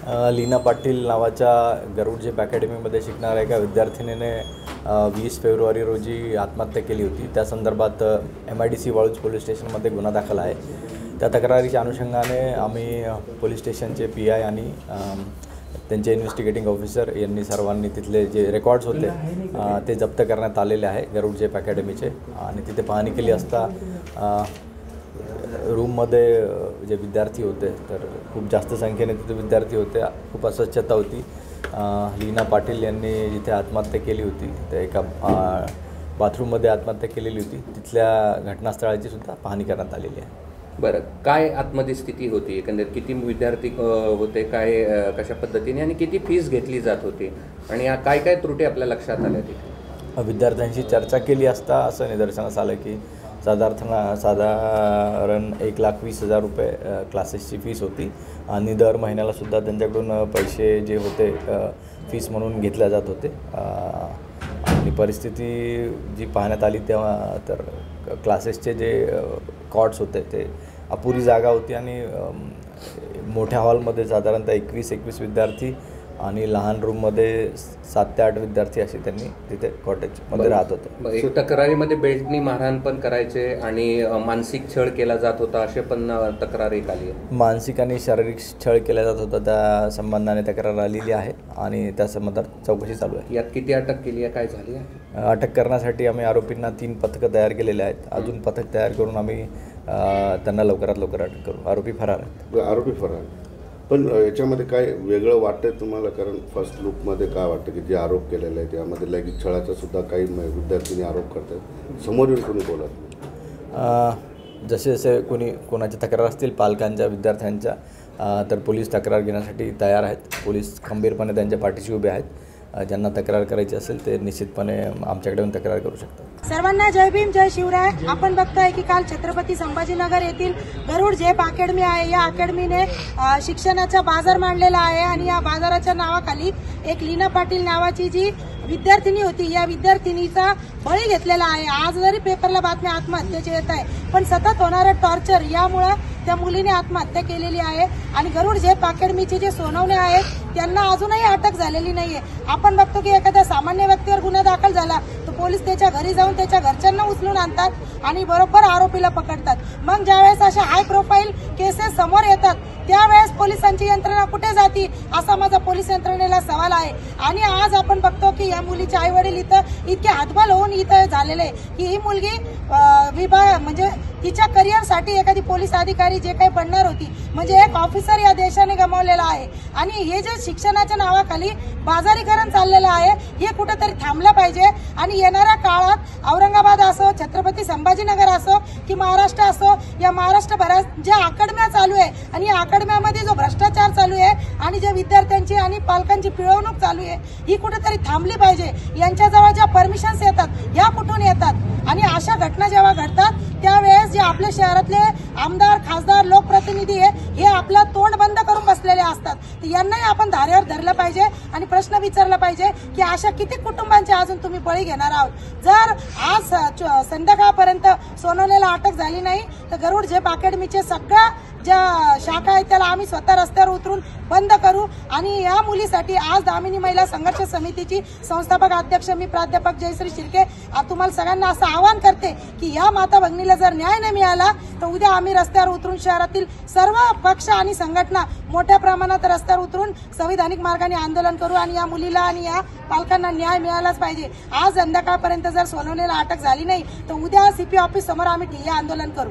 लीना पाटील नावाच्या गरुड झेप अकॅडमीमध्ये शिकणाऱ्या एका विद्यार्थिनीने 20 फेब्रुवारी रोजी आत्महत्या केली होती। त्या संदर्भात MIDC वाळूज पोलीस स्टेशनमध्ये गुन्हा दाखल आहे। त्या तक्रारीच्या अनुषंगाने आम्ही पोलीस स्टेशनचे PI आणि त्यांचे इन्व्हेस्टिगेटिंग ऑफिसर यांनी सर्वांनी तिथले जे रेकॉर्ड्स होते ते जप्त करण्यात आलेले आहे गरुड झेप अकॅडमीचे। आणि तिथे पाहणी केली असता रूममध्ये जे विद्यार्थी होते तर खूप जास्त संख्येने तिथे विद्यार्थी होते, खूप अस्वच्छता होती। लीना पाटील यांनी जिथे आत्महत्या केली होती त्या एका बाथरूममध्ये आत्महत्या केलेली होती, तिथल्या घटनास्थळाची सुद्धा पाहणी करण्यात आलेली आहे। बरं, काय आतमध्ये स्थिती होती, एकंदरीत किती विद्यार्थी होते, काय कशा पद्धतीने आणि किती फीस घेतली जात होती आणि काय काय त्रुटी आपल्या लक्षात आल्या तिथे? विद्यार्थ्यांशी चर्चा केली असता असं निदर्शनास आलं की साधारण 1,20,000 रुपये क्लासेसची फीस होती आणि दर महिन्याला सुद्धा त्यांच्याकडून पैसे जे होते फीस म्हणून घेतल्या जात होते। आणि परिस्थिती जी पाहण्यात आली तेव्हा तर क्लासेसचे जे कॉट्स होते ते अपुरी जागा होती आणि मोठ्या हॉलमध्ये साधारणतः 21 विद्यार्थी आणि लहान रूममध्ये 7 ते 8 विद्यार्थी असे त्यांनी तिथे कॉटेजमध्ये राहत होते। तक्रारीमध्ये बेल्टनी मारहाण पण करायचे आणि मानसिक छळ केला जात होता असे पण तक्रार एक आली आहे। मानसिक आणि शारीरिक छळ केला जात होता त्या संबंधाने तक्रार आलेली आहे आणि त्या संबंधात चौकशी चालू आहे। यात किती अटक केली आहे, काय झाली आहे? अटक करण्यासाठी आम्ही आरोपींना 3 पथकं तयार केलेले आहेत। अजून पथक तयार करून आम्ही त्यांना लवकरात लवकर अटक करू। आरोपी फरार आहेत। आरोपी फरार, पण याच्यामध्ये काय वेगळं वाटतंय तुम्हाला? कारण फर्स्ट लुकमध्ये काय वाटतं की जे आरोप केलेले आहेत यामध्ये लैंगिक छळाचा सुद्धा काही विद्यार्थ्यांनी आरोप करतात, समोर येऊन कोणी बोलत नाही। जसे जसे कोणाच्या तक्रार असतील पालकांच्या विद्यार्थ्यांच्या तर पोलीस तक्रार घेण्यासाठी तयार आहेत। पोलीस खंबीरपणे त्यांच्या पाठीशी उभे आहेत। ज्यांना तक्रार करायची असेल ते निश्चितपणे आमच्याकडे येऊन तक्रार करू शकतात। सर्वांना जय भीम जय शिवराय। आपण बघतोय की काल छत्रपती संभाजीनगर येथील गरुड झेप अकॅडमी आहे, या अकॅडमीने शिक्षणाचा बाजार मांडलेला आहे आणि या बाजाराच्या नावाखाली एक लीना पाटील नावाची जी विद्यार्थिनी होती या विद्यार्थिनीचा बळी घेतलेला आहे। आज जरी पेपरला बातम्या आत्महत्येची येत आहे, पण सतत होणारं टॉर्चर यामुळे त्या मुलीने आत्महत्या केलेली आहे। आणि गरुड झेप अकॅडमीचे जे सोनवणे आहेत त्यांना अजूनही अटक झालेली नाहीये। आपण बघतो की एखाद्या सामान्य व्यक्तीवर गुन्हा दाखल झाला तर पोलीस त्याच्या घरी जाऊन त्याच्या घरच्यांना उचलून आणतात आणि बरोबर आरोपीला पकडतात। मग ज्यावेळेस अशा हाय प्रोफाईल केसेस समोर येतात त्यावेळेस पोलिसांची यंत्रणा कुठे जाती असा माझा पोलीस यंत्रणेला सवाल आहे। आणि आज आपण बघतो की या मुलीचे आई वडील इथं इतके हातबल होऊन इथं झालेले की ही मुलगी म्हणजे तिच्या करिअरसाठी एखादी पोलीस अधिकारी जे काही बनणार होती म्हणजे एक ऑफिसर या देशाने गमावलेला आहे। आणि हे जे शिक्षणाच्या नावाखाली बाजारीकरण चाललेलं आहे हे कुठेतरी थांबलं पाहिजे। आणि येणाऱ्या काळात औरंगाबाद असो, छत्रपती संभाजीनगर असो की महाराष्ट्र असो, या महाराष्ट्रभरात ज्या अकॅडम्या चालू आहे आणि या अकॅडम्यामध्ये जो भ्रष्टाचार चालू आहे आणि जे विद्यार्थ्यांची आणि पालकांची पिळवणूक चालू आहे ही कुठेतरी थांबली पाहिजे। यांच्याजवळ ज्या परमिशन्स येतात या कुठून येतात आणि अशा घटना जेव्हा घडतात त्यावेळेस जे आपल्या शहरातले आमदार, खासदार, लोकप्रतिनिधी आहे हे आपला तोंड बंद करून बसलेले असतात। तर यांनाही आपण धारेवर धरलं पाहिजे आणि प्रश्न विचारला पाहिजे की अशा किती कुटुंबांचे अजून तुम्ही बळी घेणार आहोत। जर आज संध्याकाळपर्यंत सोनवणेला अटक झाली नाही तर गरुड झेप अकॅडमीचे सगळ्या ज्या शाखा आहेत त्याला आम्ही स्वतः रस्त्यावर उतरून बंद करू। आणि या मुलीसाठी आज दामिनी महिला संघर्ष समितीची संस्थापक अध्यक्ष मी प्राध्यापक जयश्री शिर्के तुम्हाला सगळ्यांना असं आवाहन करते की या माता भगिनीला जर न्याय नाही मिळाला तर उद्या आम्ही रस्त्यावर उतरून शहरातील सर्व पक्ष आणि संघटना मोठ्या प्रमाणात रस्त्यावर उतरून संविधानिक मार्गाने आंदोलन करू आणि या मुलीला आणि या पालकांना न्याय मिळालाच पाहिजे। आज संध्याकाळपर्यंत जर सोनवणेला अटक झाली नाही तर उद्या CP ऑफिस समोर आम्ही ठिय्या आंदोलन करू।